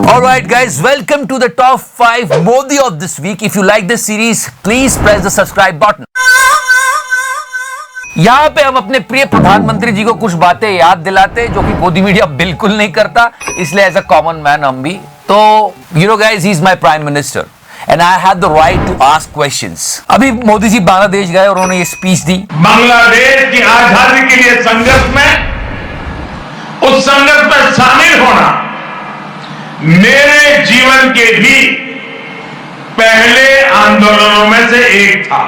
All right, guys, welcome to the top 5 Modi of this week. If you like this series, please press the subscribe button. यहाँ पे हम अपने प्रिय प्रधानमंत्री जी को कुछ बातें याद दिलाते जो कि मोदी मीडिया बिल्कुल नहीं करता, इसलिए एज अ कॉमन मैन हम भी तो guys, he is my prime minister and I have the right to ask questions. अभी मोदी जी बांग्लादेश गए और उन्होंने ये स्पीच दी। बांग्लादेश की आजादी के लिए संघर्ष में, उस संघर्ष में शामिल होना मेरे जीवन के भी पहले आंदोलनों में से एक था।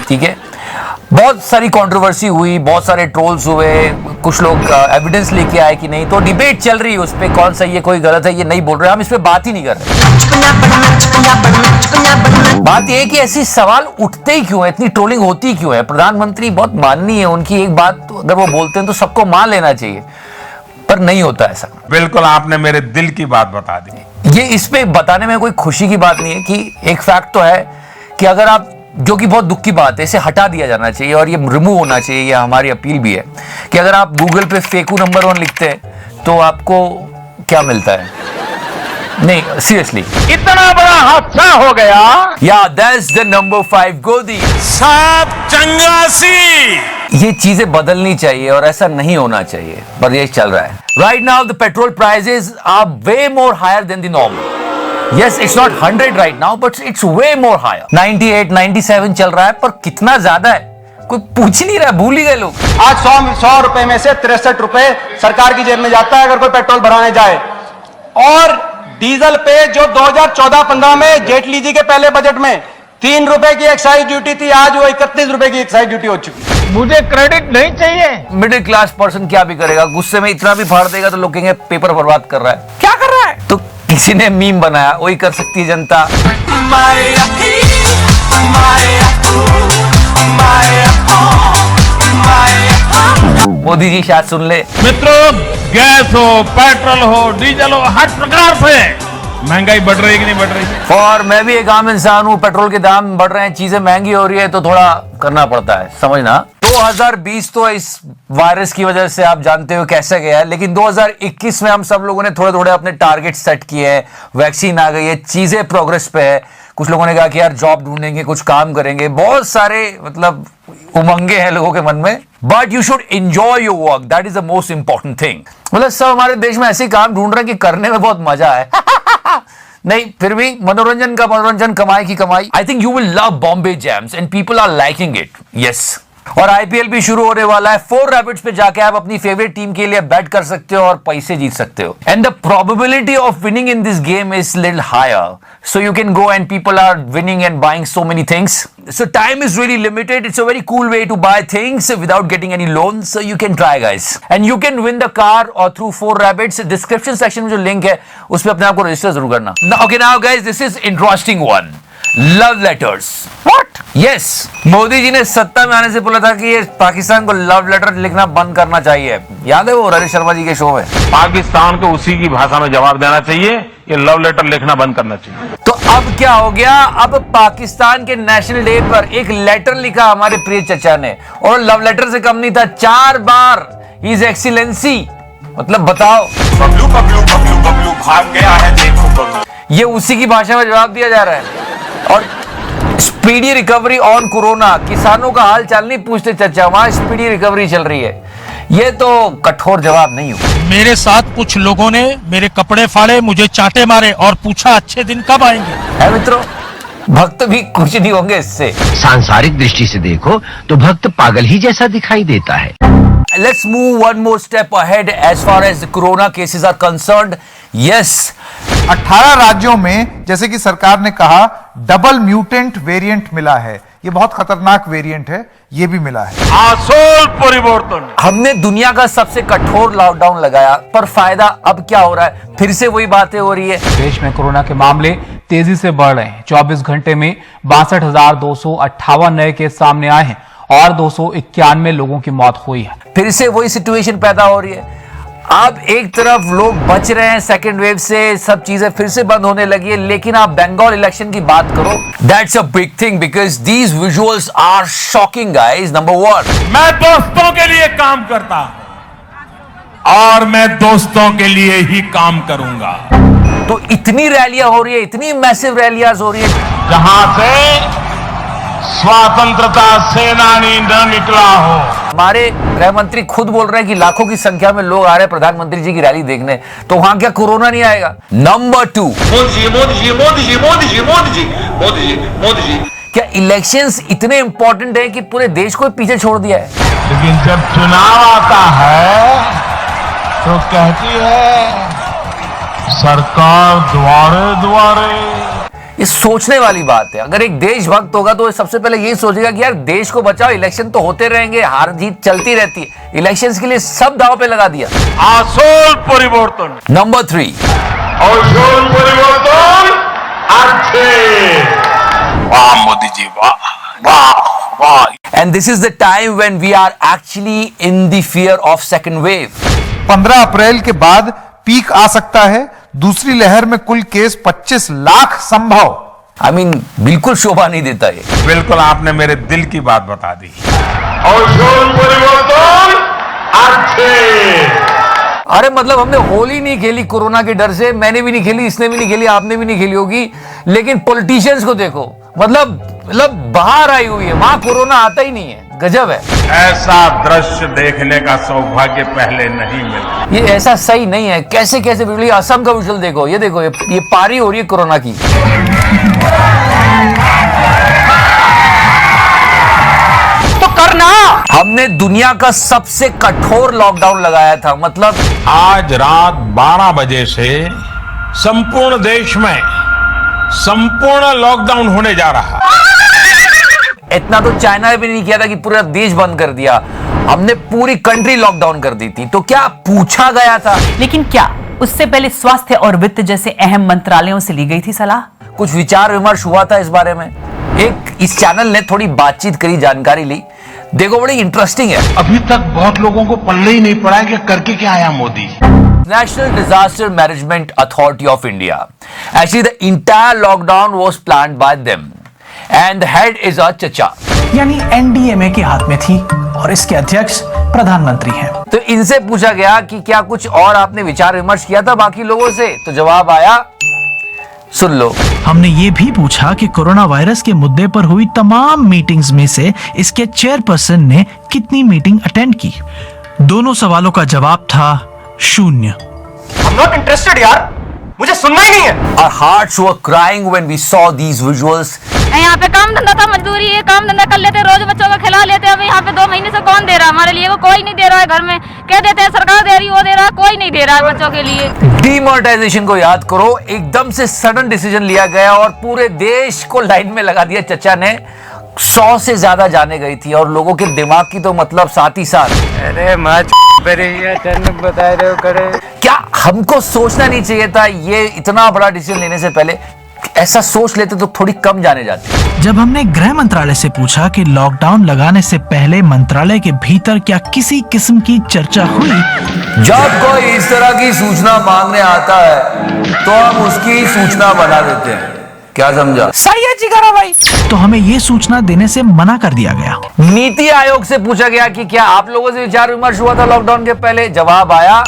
ठीक है, बहुत सारी कंट्रोवर्सी हुई, बहुत सारे ट्रोल्स हुए, कुछ लोग एविडेंस लेके आए कि नहीं, तो डिबेट चल रही है उस पे कौन सही है कोई गलत है ये नहीं बोल रहे, हम इस पे बात ही नहीं कर रहे। बात ये है कि ऐसी सवाल उठते ही क्यों है, इतनी ट्रोलिंग होती क्यों है। प्रधानमंत्री बहुत माननीय है, उनकी एक बात तो अगर वो बोलते हैं तो सबको मान लेना चाहिए, पर नहीं होता ऐसा। बिल्कुल, आपने मेरे दिल की बात बता दी। ये इस पे बताने में कोई खुशी की बात नहीं है कि एक फैक्ट तो है कि अगर आप, जो कि बहुत दुख की बात है, इसे हटा दिया जाना चाहिए और ये रिमूव होना चाहिए, ये हमारी अपील भी है कि अगर आप गूगल पे फेकू नंबर 1 लिखते हैं तो आपको क्या मिलता है। नहीं सीरियसली, इतना बड़ा हादसा हो गया। या दैट्स द नंबर 5 गोदी साहब चंगासी। ये चीजें बदलनी चाहिए और ऐसा नहीं होना चाहिए, पर ये चल रहा है। Right now the petrol prices are way more higher than the normal. Yes, it's not 100 right now, but it's way more higher. 98, 97 चल रहा है, पर कितना ज्यादा है कोई पूछ ही नहीं रहा, भूल ही गए लोग। आज 100 रुपए में से 63 रुपए सरकार की जेब में जाता है अगर कोई पेट्रोल भराने जाए। और डीजल पे जो 2014-15 में जेटली जी के पहले बजट में 3 रुपए की एक्साइज ड्यूटी थी, आज वो 31 रुपए की एक्साइज ड्यूटी हो चुकी है। मुझे क्रेडिट नहीं चाहिए। मिडिल क्लास पर्सन क्या भी करेगा, गुस्से में इतना भी फाड़ देगा तो लोग कहेंगे पेपर बर्बाद कर रहा है। क्या कर रहा है? तो किसी ने मीम बनाया, वही कर सकती है जनता। मोदी जी शायद सुन ले। मित्रों, गैस हो, पेट्रोल हो, डीजल हो, हर प्रकार से महंगाई बढ़ रही है कि नहीं बढ़ रही है। और मैं भी एक आम इंसान हूँ, पेट्रोल के दाम बढ़ रहे हैं, चीजें महंगी हो रही है, तो थोड़ा करना पड़ता है, समझना। 2020 तो इस वायरस की वजह से आप जानते हो कैसे गया है, लेकिन 2021 में हम सब लोगों ने थोड़े थोड़े अपने टारगेट सेट किए हैं, वैक्सीन आ गई है, चीजें प्रोग्रेस पे है। कुछ लोगों ने कहा कि यार जॉब ढूंढेंगे, कुछ काम करेंगे, बहुत सारे मतलब उमंगे हैं लोगों के मन में। But you should enjoy your work, that is the most important thing. मतलब सब हमारे देश में ऐसे काम ढूंढ रहे हैं कि करने में बहुत मजा है। नहीं, फिर भी मनोरंजन का मनोरंजन, कमाई की कमाई। I think you will love Bombay jams and people are liking it. Yes, और आईपीएल भी शुरू होने वाला है। 4 रैपिड्स पे जाके आप अपनी फेवरेट टीम के लिए बैट कर सकते हो और पैसे जीत सकते हो। And the probability of winning in this game is little higher, so you can go and people are winning and buying so many things. So time is really limited. It's a very cool way to buy things without getting any loan, so you can try guys and you can win the car और through 4 rapids. Description section में जो link है उस पर अपने आप को register जरूर करना। Okay now guys, this is interesting one. Love letters. What? Yes, Modi ji ने सत्ता में आने से बोला था कि ये पाकिस्तान को लव लेटर लिखना बंद करना चाहिए। याद है वो रवि शर्मा जी के शो में? पाकिस्तान को उसी की भाषा में जवाब देना चाहिए, ये लव लेटर लिखना बंद करना चाहिए। तो अब क्या हो गया? अब पाकिस्तान के नेशनल डे पर एक लेटर लिखा हमारे प्रिय चचा ने, और लव लेटर से कम नहीं था, 4 बार हिज एक्सीलेंसी। मतलब बताओ, बबलू बबलू बबलू बबलू भाग गया है, देखो बबलू। ये उसी की भाषा में जवाब दिया जा रहा है। और स्पीडी रिकवरी ऑन कोरोना, किसानों का हाल चाल नहीं पूछते चचा, वहां स्पीडी रिकवरी चल रही है। ये तो कठोर जवाब नहीं हुआ। मेरे साथ कुछ लोगों ने मेरे कपड़े फाड़े, मुझे चांटे मारे और पूछा अच्छे दिन कब आएंगे। है मित्रों, भक्त भी कुछ नहीं होंगे इससे। सांसारिक दृष्टि से देखो तो भक्त पागल ही जैसा दिखाई देता है। Let's move one more step ahead as far as the corona cases are concerned. Yes, 18 राज्यों में, जैसे कि सरकार ने कहा, डबल म्यूटेंट वेरिएंट मिला है। ये बहुत खतरनाक वेरिएंट है, ये भी मिला है। आसोल परिवर्तन। हमने दुनिया का सबसे कठोर लॉकडाउन लगाया, पर फायदा अब क्या हो रहा है? फिर से वही बातें हो रही है। देश में कोरोना के मामले तेजी से बढ़ रहे हैं। 24 घंटे में 62,258 नए केस सामने आए हैं और 291 लोगों की मौत हुई है। फिर से वही सिचुएशन पैदा हो रही है। अब एक तरफ लोग बच रहे हैं सेकेंड वेव से, सब चीजें फिर से बंद होने लगी है, लेकिन आप बंगाल इलेक्शन की बात करो, that's a big thing because these visuals are shocking guys. Number 1, मैं दोस्तों के लिए काम करता हूं, और मैं दोस्तों के लिए ही काम करूंगा। तो इतनी रैलियां हो रही है, इतनी मैसिव रैलियां हो रही है, जहां से स्वतंत्रता सेनानी न निकला हो। हमारे गृह मंत्री खुद बोल रहे हैं कि लाखों की संख्या में लोग आ रहे हैं प्रधानमंत्री जी की रैली देखने, तो वहां क्या कोरोना नहीं आएगा? नंबर 2, मोदी जी मोदी जी मोदी जी मोदी जी मोदी जी मोदी जी मोदी जी, क्या इलेक्शंस इतने इंपॉर्टेंट है कि पूरे देश को पीछे छोड़ दिया है? लेकिन जब चुनाव आता है तो कहती है सरकार द्वारे द्वारे। ये सोचने वाली बात है। अगर एक देशभक्त होगा तो सबसे पहले यही सोचेगा कि यार देश को बचाओ, इलेक्शन तो होते रहेंगे, हार जीत चलती रहती है, इलेक्शंस के लिए सब दांव पे लगा दिया। আসল পরিবর্তन, नंबर 3, আসল পরিবর্তन अच्छे। वाह मोदी जी, वाह वाह वाह। And this is the time when we are actually in the fear of second wave. 15 अप्रैल के बाद पीक आ सकता है। दूसरी लहर में कुल केस 25 लाख संभव। आई मीन बिल्कुल शोभा नहीं देता ये। बिल्कुल आपने मेरे दिल की बात बता दी। আসল পরিবর্তন अच्छे। अरे मतलब हमने होली नहीं खेली कोरोना के डर से, मैंने भी नहीं खेली, इसने भी नहीं खेली, आपने भी नहीं खेली होगी, लेकिन पॉलिटिशियंस को देखो, मतलब बाहर आई हुई है, वहां कोरोना आता ही नहीं है। गजब है। ऐसा दृश्य देखने का सौभाग्य पहले नहीं मिला। ये ऐसा सही नहीं है। कैसे कैसे विजुअल, असम का विजुअल देखो, ये देखो, ये पारी हो रही है कोरोना की। तो करना, हमने दुनिया का सबसे कठोर लॉकडाउन लगाया था, मतलब आज रात 12 बजे से संपूर्ण देश में संपूर्ण लॉकडाउन होने जा रहा है। इतना तो चाइना ने भी नहीं किया था कि पूरा देश बंद कर दिया, हमने पूरी कंट्री लॉकडाउन कर दी थी। तो क्या पूछा गया था? लेकिन क्या उससे पहले स्वास्थ्य और वित्त जैसे अहम मंत्रालयों से ली गई थी सलाह? कुछ विचार विमर्श हुआ था इस बारे में। एक इस चैनल ने थोड़ी बातचीत करी, जानकारी ली, देखो बड़ी इंटरेस्टिंग है। अभी तक बहुत लोगों को पल्ले ही नहीं पड़ा है कि करके क्या आया Modi. National Disaster Management Authority of India. Actually, the entire lockdown was planned by them, and the head is a chacha. यानी एनडीएमए के हाथ में थी और इसके अध्यक्ष प्रधानमंत्री हैं। तो इनसे पूछा गया कि क्या कुछ और आपने विचार विमर्श किया था बाकी लोगों से, तो जवाब आया, सुन लो। हमने ये भी पूछा कि कोरोना वायरस के मुद्दे पर हुई तमाम मीटिंग्स में से इसके चेयरपर्सन ने कितनी मीटिंग अटेंड की। दोनों सवालों का जवाब था 0। I'm not interested यार, मुझे सुनना ही नहीं है। Our hearts were crying when we saw these visuals. यहाँ पे काम धंधा था, मजदूरी है, काम धंधा कर लेते, रोज बच्चों को खिला लेते। अब यहाँ पे 2 महीने से कौन दे रहा है हमारे लिए? वो कोई नहीं दे रहा है। घर में कह देते हैं सरकार दे रही, वो दे रहा है, कोई नहीं दे रहा है बच्चों के लिए। डिमोनेटाइजेशन को याद करो, एकदम से सडन डिसीजन लिया गया और पूरे देश को लाइन में लगा दिया। चचा ने 100 से ज्यादा जाने गई थी और लोगों के दिमाग की तो मतलब साथ ही साथ। अरे बताए रहे हो करे। क्या हमको सोचना नहीं चाहिए था ये इतना बड़ा डिसीजन लेने से पहले? ऐसा सोच लेते तो थोड़ी कम जाने जाती। जब हमने गृह मंत्रालय से पूछा कि लॉकडाउन लगाने से पहले मंत्रालय के भीतर क्या किसी किस्म की चर्चा हुई, जब कोई इस तरह की सूचना मांगने आता है तो हम उसकी सूचना बना देते हैं। क्या समझा? सही है जिगरा भाई। तो हमें ये सूचना देने से मना कर दिया गया। नीति आयोग से पूछा गया कि क्या आप लोगों से विचार विमर्श हुआ था लॉकडाउन के पहले? जवाब आया,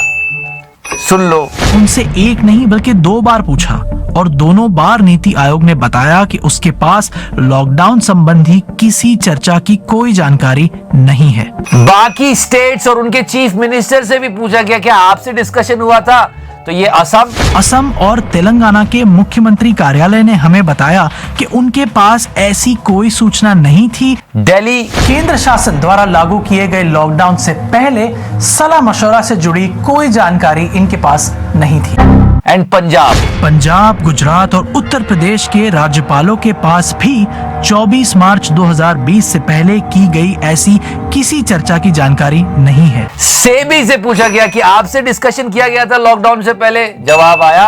सुन लो। उनसे एक नहीं बल्कि 2 बार पूछा और दोनों बार नीति आयोग ने बताया कि उसके पास लॉकडाउन संबंधी किसी चर्चा की कोई जानकारी नहीं है। बाकी स्टेट्स और उनके चीफ मिनिस्टर से भी पूछा गया क्या आपसे डिस्कशन हुआ था? तो ये असम और तेलंगाना के मुख्यमंत्री कार्यालय ने हमें बताया कि उनके पास ऐसी कोई सूचना नहीं थी। दिल्ली केंद्र शासन द्वारा लागू किए गए लॉकडाउन से पहले सलाह मशवरा से जुड़ी कोई जानकारी इनके पास नहीं थी। एंड पंजाब, गुजरात और उत्तर प्रदेश के राज्यपालों के पास भी 24 मार्च 2020 से पहले की गई ऐसी किसी चर्चा की जानकारी नहीं है। सेबी से पूछा गया कि आपसे डिस्कशन किया गया था लॉकडाउन से पहले? जवाब आया,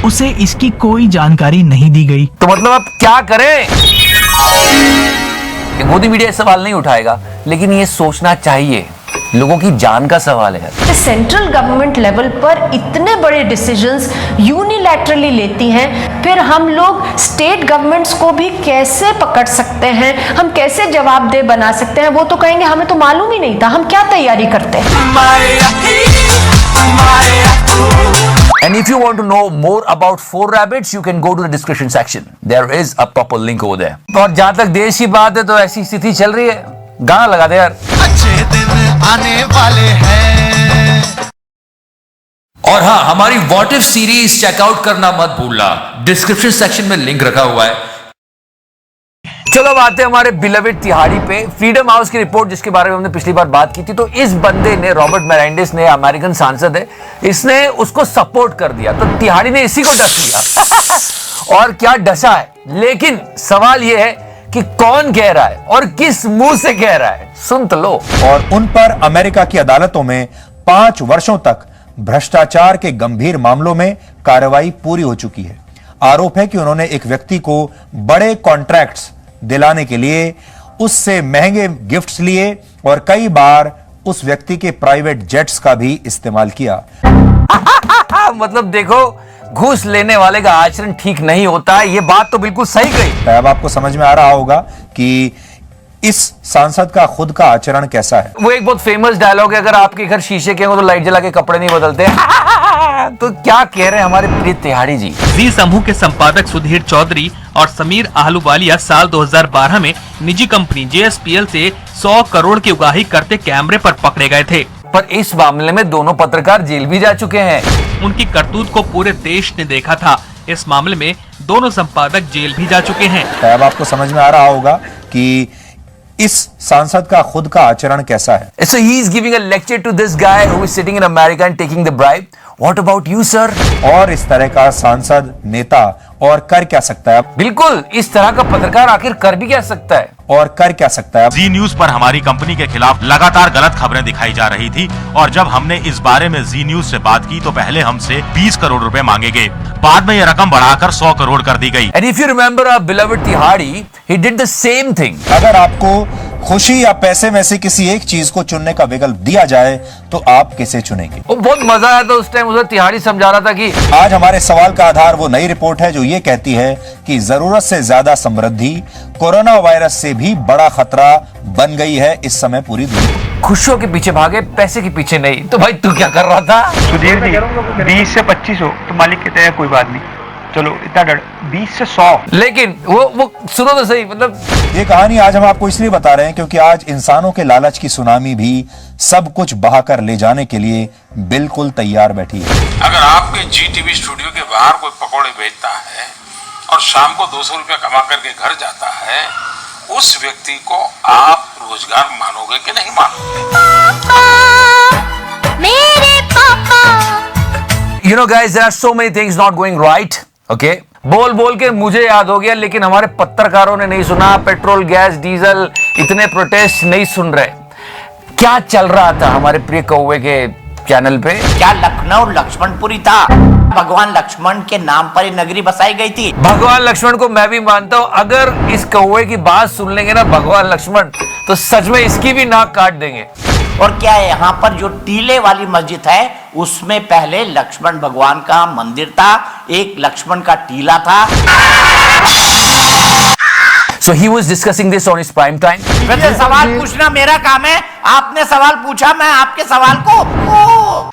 उसे इसकी कोई जानकारी नहीं दी गई। तो मतलब अब क्या करें? मोदी मीडिया सवाल नहीं उठाएगा, लेकिन ये सोचना चाहिए, लोगों की जान का सवाल है। सेंट्रल गवर्नमेंट लेवल पर इतने बड़े डिसीजंस यूनिलैटरली लेती हैं, फिर हम लोग स्टेट गवर्नमेंट्स को भी कैसे पकड़ सकते हैं, हम कैसे जवाबदेह बना सकते हैं? वो तो कहेंगे हमें तो मालूम ही नहीं था, हम क्या तैयारी करते हैं। And if you want to know more about Four Rabbits, you can go to the description section. There is a proper link over there. और जहां तक देश की बात है तो ऐसी स्थिति चल रही है, गाना लगा दे यार। अच्छे दिन आने वाले हैं। और हाँ, हमारी व्हाट इफ सीरीज चेकआउट करना मत भूलना, डिस्क्रिप्शन सेक्शन में लिंक रखा हुआ है। चलो अब आते हैं हमारे बिलवेड तिहाड़ी पे। फ्रीडम हाउस की रिपोर्ट जिसके बारे में हमने पिछली बार बात की थी, तो इस बंदे ने, रॉबर्ट मेरेंडिस ने, अमेरिकन सांसद है, इसने उसको सपोर्ट कर दिया, तो तिहाड़ी ने इसी को डस लिया। और क्या डसा है, लेकिन सवाल यह है कि कौन कह रहा है और किस मुंह से कह रहा है, सुन तो लो। और उन पर अमेरिका की अदालतों में 5 वर्षों तक भ्रष्टाचार के गंभीर मामलों में कार्रवाई पूरी हो चुकी है। आरोप है कि उन्होंने एक व्यक्ति को बड़े कॉन्ट्रैक्ट्स दिलाने के लिए उससे महंगे गिफ्ट्स लिए और कई बार उस व्यक्ति के प्राइवेट जेट्स का भी इस्तेमाल किया। मतलब देखो, घूस लेने वाले का आचरण ठीक नहीं होता है, ये बात तो बिल्कुल सही कही। अब आपको समझ में आ रहा होगा कि इस सांसद का खुद का आचरण कैसा है। वो एक बहुत फेमस डायलॉग है, अगर आपके घर शीशे के हो तो लाइट जला के कपड़े नहीं बदलते। तो क्या कह रहे हैं हमारे प्रिय तिहाड़ी जी। जी समूह के संपादक सुधीर चौधरी और समीर आहलूवालिया साल 2012 में निजी कंपनी JSPL से 100 करोड़ की उगाही करते कैमरे पर पकड़े गए थे। पर इस मामले में दोनों पत्रकार जेल भी जा चुके हैं। उनकी करतूत को पूरे देश ने देखा था। इस मामले में दोनों संपादक जेल भी जा चुके हैं। अब आपको समझ में आ रहा होगा कि इस सांसद का खुद का आचरण कैसा है। So he is giving a lecture to this guy who is sitting in America and taking the bribe. What about you, sir? और इस तरह का सांसद, नेता और कर क्या सकता है? बिल्कुल, इस तरह का पत्रकार आखिर कर भी क्या सकता है और कर क्या सकता है? जी न्यूज पर हमारी कंपनी के खिलाफ लगातार गलत खबरें दिखाई जा रही थी और जब हमने इस बारे में जी न्यूज से बात की तो पहले हमसे 20 करोड़ रुपए मांगे गए, बाद में ये रकम बढ़ाकर 100 करोड़ कर दी गई। And if you remember our beloved Tihadi, he did the same thing. अगर आपको खुशी या पैसे में से किसी एक चीज को चुनने का विकल्प दिया जाए तो आप किसे चुनेंगे? वो बहुत मजा आया था उस टाइम, उसे तिहाड़ी समझा रहा था कि आज हमारे सवाल का आधार वो नई रिपोर्ट है जो ये कहती है कि जरूरत से ज्यादा समृद्धि कोरोना वायरस से भी बड़ा खतरा बन गई है इस समय पूरी दुनिया। खुशियों के पीछे भागे, पैसे के पीछे नहीं। तो भाई तू क्या कर रहा था? सुधीर जी 20 से 25 हो तो मालिक कहते हैं कोई बात नहीं, चलो इतना डर 20 से 100। लेकिन वो सुनो तो सही, मतलब ये कहानी आज हम आपको इसलिए बता रहे हैं क्योंकि आज इंसानों के लालच की सुनामी भी सब कुछ बहाकर ले जाने के लिए बिल्कुल तैयार बैठी है। अगर आपके GTV स्टूडियो के बाहर कोई पकौड़े बेचता है और शाम को 200 रुपया कमा करके घर जाता है, उस व्यक्ति को आप रोजगार मानोगे कि नहीं मानोगे? मेरे पापा। You know guys, there are so many things not going right. Okay? बोल बोल के मुझे याद हो गया, लेकिन हमारे पत्रकारों ने नहीं सुना। पेट्रोल, गैस, डीजल, इतने प्रोटेस्ट नहीं सुन रहे। क्या चल रहा था हमारे प्रिय कौवे के चैनल पे? क्या लखनऊ लक्ष्मणपुरी था? भगवान लक्ष्मण के नाम पर नगरी बसाई गई थी। भगवान लक्ष्मण को मैं भी मानता हूं। अगर इस कौवे की बात सुन लेंगे ना भगवान लक्ष्मण, तो सच में इसकी भी नाक काट देंगे। और क्या है, यहाँ पर जो टीले वाली मस्जिद है उसमें पहले लक्ष्मण भगवान का मंदिर था, एक लक्ष्मण का टीला था। So he was discussing this on his prime time. वैसे सवाल पूछना मेरा काम है, आपने सवाल पूछा, मैं आपके सवाल को